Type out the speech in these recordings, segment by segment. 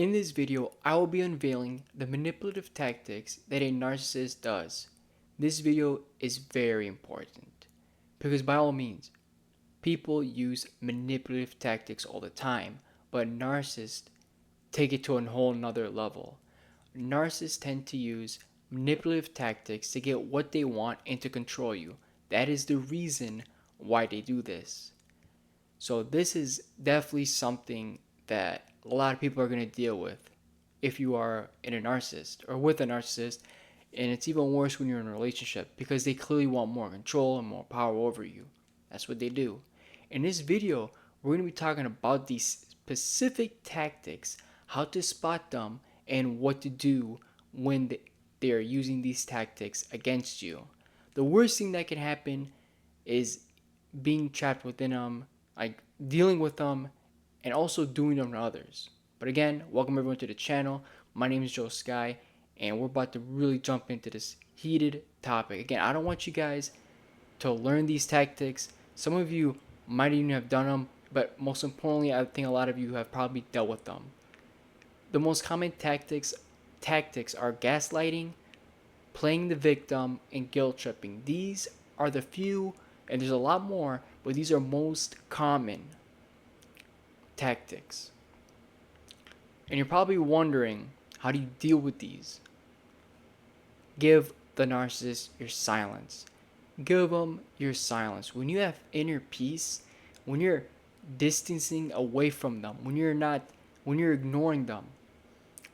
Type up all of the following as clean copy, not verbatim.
In this video, I will be unveiling the manipulative tactics that a narcissist does. This video is very important because by all means, people use manipulative tactics all the time, but narcissists take it to a whole nother level. Narcissists tend to use manipulative tactics to get what they want and to control you. That is the reason why they do this. So this is definitely something that a lot of people are going to deal with if you are in a narcissist or with a narcissist. And it's even worse when you're in a relationship because they clearly want more control and more power over you. That's what they do. In this video, we're going to be talking about these specific tactics, how to spot them, and what to do when they are using these tactics against you. The worst thing that can happen is being trapped within them, like dealing with them, and also doing them to others. But again, welcome everyone to the channel. My name is Joe Sky, and we're about to really jump into this heated topic. Again, I don't want you guys to learn these tactics. Some of you might even have done them, but most importantly, I think a lot of you have probably dealt with them. The most common tactics are gaslighting, playing the victim, and guilt tripping. These are the few, and there's a lot more, but these are most common tactics. And you're probably wondering, how do you deal with these? Give the narcissist your silence. Give them your silence. When you have inner peace, when you're distancing away from them, when you're ignoring them,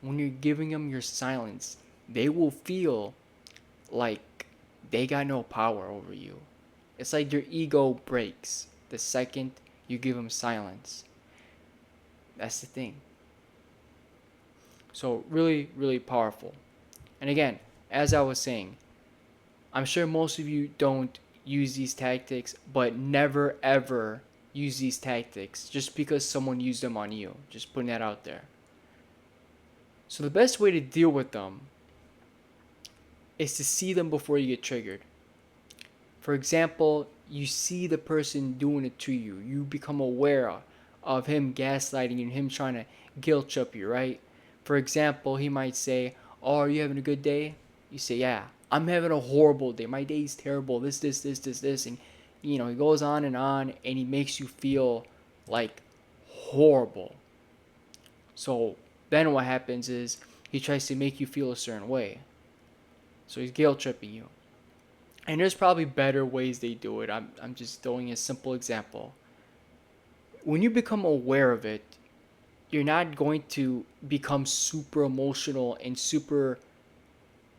when you're giving them your silence, they will feel like they got no power over you. It's like their ego breaks the second you give them silence. That's the thing. So really, really powerful. And again, as I was saying, I'm sure most of you don't use these tactics, but never ever use these tactics just because someone used them on you. Just putting that out there. So the best way to deal with them is to see them before you get triggered. For example, you see the person doing it to you. You become aware of him gaslighting and him trying to guilt trip you, right? For example, he might say, "Oh, are you having a good day?" You say, "Yeah, I'm having a horrible day. My day's terrible. This. And, he goes on, and he makes you feel like horrible. So then what happens is he tries to make you feel a certain way. So he's guilt tripping you. And there's probably better ways they do it. I'm just throwing a simple example. When you become aware of it, you're not going to become super emotional and super,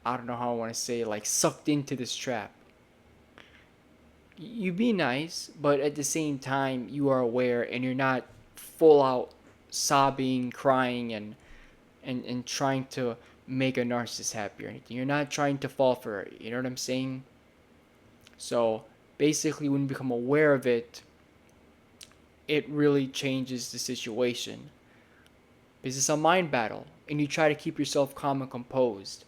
I don't know how I want to say, like sucked into this trap. You be nice, but at the same time, you are aware and you're not full out sobbing, crying, and trying to make a narcissist happy or anything. You're not trying to fall for it. You know what I'm saying? So basically, when you become aware of it, it really changes the situation. Because it's a mind battle, and you try to keep yourself calm and composed.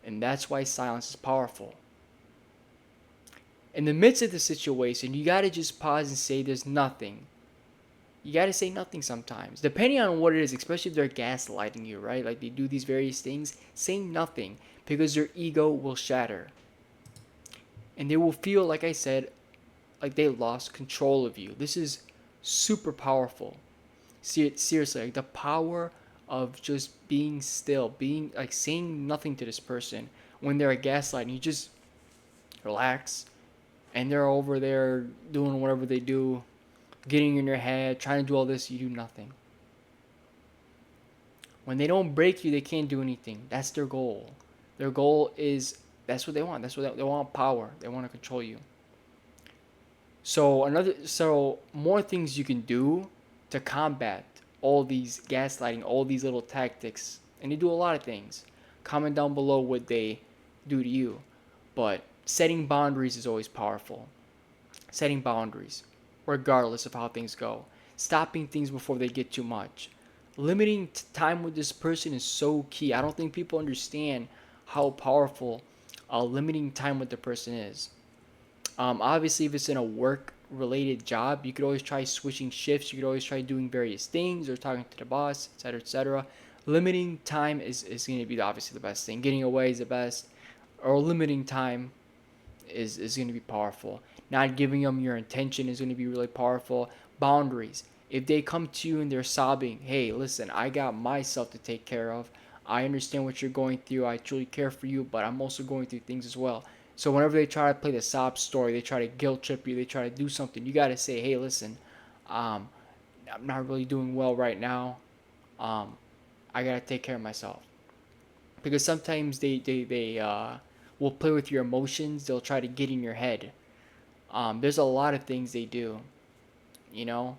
And that's why silence is powerful. In the midst of the situation, you gotta just pause and say there's nothing. You gotta say nothing sometimes. Depending on what it is, especially if they're gaslighting you, right? Like they do these various things, say nothing because their ego will shatter. And they will feel, like I said, like they lost control of you. This is super powerful. See it seriously, like the power of just being still, being like saying nothing to this person when they're gaslighting. You just relax, and they're over there doing whatever they do, getting in your head, trying to do all this. You do nothing. When they don't break you, they can't do anything. That's their goal. Their goal is that's what they want. That's what they want, power. They want to control you. So more things you can do to combat all these gaslighting, all these little tactics, and they do a lot of things. Comment down below what they do to you. But setting boundaries is always powerful. Setting boundaries, regardless of how things go. Stopping things before they get too much. Limiting time with this person is so key. I don't think people understand how powerful limiting time with the person is. Obviously, if it's in a work related job, you could always try switching shifts. You could always try doing various things or talking to the boss, etc., etc. Limiting time is going to be obviously the best thing. Getting away is the best, or limiting time is going to be powerful. Not giving them your intention is going to be really powerful. Boundaries. If they come to you and they're sobbing, hey, listen, I got myself to take care of. I understand what you're going through. I truly care for you, but I'm also going through things as well. So whenever they try to play the sob story, they try to guilt trip you, they try to do something, you got to say, hey, listen, um, I'm not really doing well right now. Um, I got to take care of myself. Because sometimes they will play with your emotions. They'll try to get in your head. There's a lot of things they do, you know,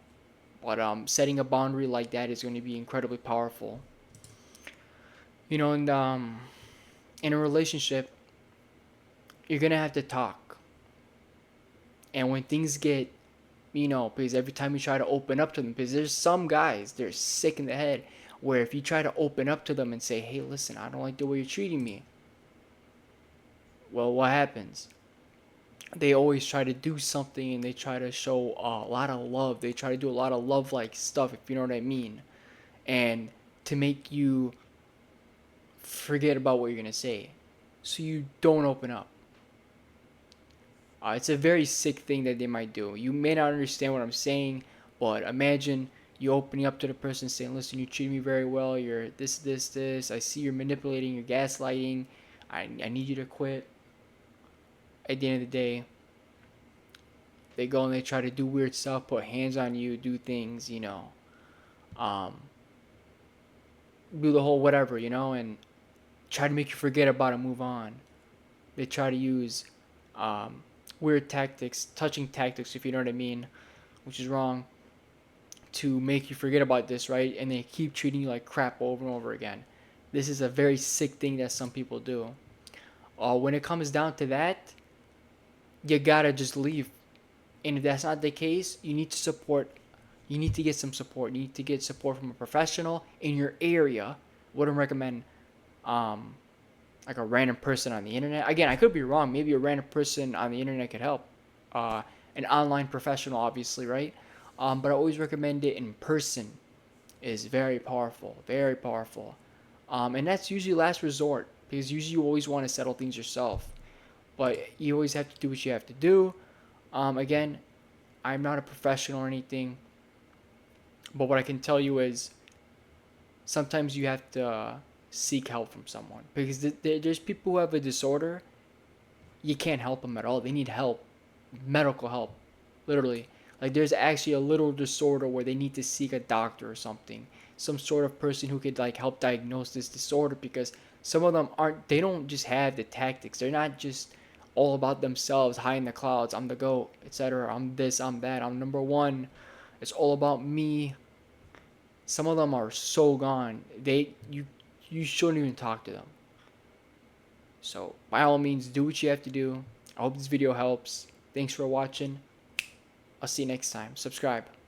but setting a boundary like that is going to be incredibly powerful. And in a relationship, you're gonna have to talk. And when things get, because every time you try to open up to them, because there's some guys, they're sick in the head, where if you try to open up to them and say, hey, listen, I don't like the way you're treating me, well, what happens? They always try to do something and they try to show a lot of love. They try to do a lot of love like stuff, if you know what I mean. And to make you forget about what you're going to say. So you don't open up. It's a very sick thing that they might do. You may not understand what I'm saying, but imagine you opening up to the person saying, listen, you treat me very well. You're this, this, this. I see you're manipulating, you're gaslighting. I need you to quit. At the end of the day, they go and they try to do weird stuff, put hands on you, do things, um, do the whole whatever, and try to make you forget about it, move on. They try to use weird tactics, touching tactics, if you know what I mean, which is wrong, to make you forget about this, right? And they keep treating you like crap over and over again. This is a very sick thing that some people do. When it comes down to that, you gotta just leave. And if that's not the case, you need to support. You need to get some support. You need to get support from a professional in your area. Wouldn't recommend like a random person on the internet. Again, I could be wrong. Maybe a random person on the internet could help. An online professional, obviously, right? But I always recommend it in person. Is very powerful, very powerful. And that's usually last resort because usually you always want to settle things yourself. But you always have to do what you have to do. Again, I'm not a professional or anything, but what I can tell you is sometimes you have to seek help from someone because there's people who have a disorder. You can't help them at all. They need help, medical help, literally. Like there's actually a little disorder where they need to seek a doctor or something, some sort of person who could like help diagnose this disorder because some of them aren't. They don't just have the tactics. They're not just all about themselves, high in the clouds. I'm the GOAT, etc. I'm this, I'm that, I'm number one. It's all about me. Some of them are so gone. You shouldn't even talk to them. So by all means, do what you have to do. I hope this video helps. Thanks for watching. I'll see you next time. Subscribe.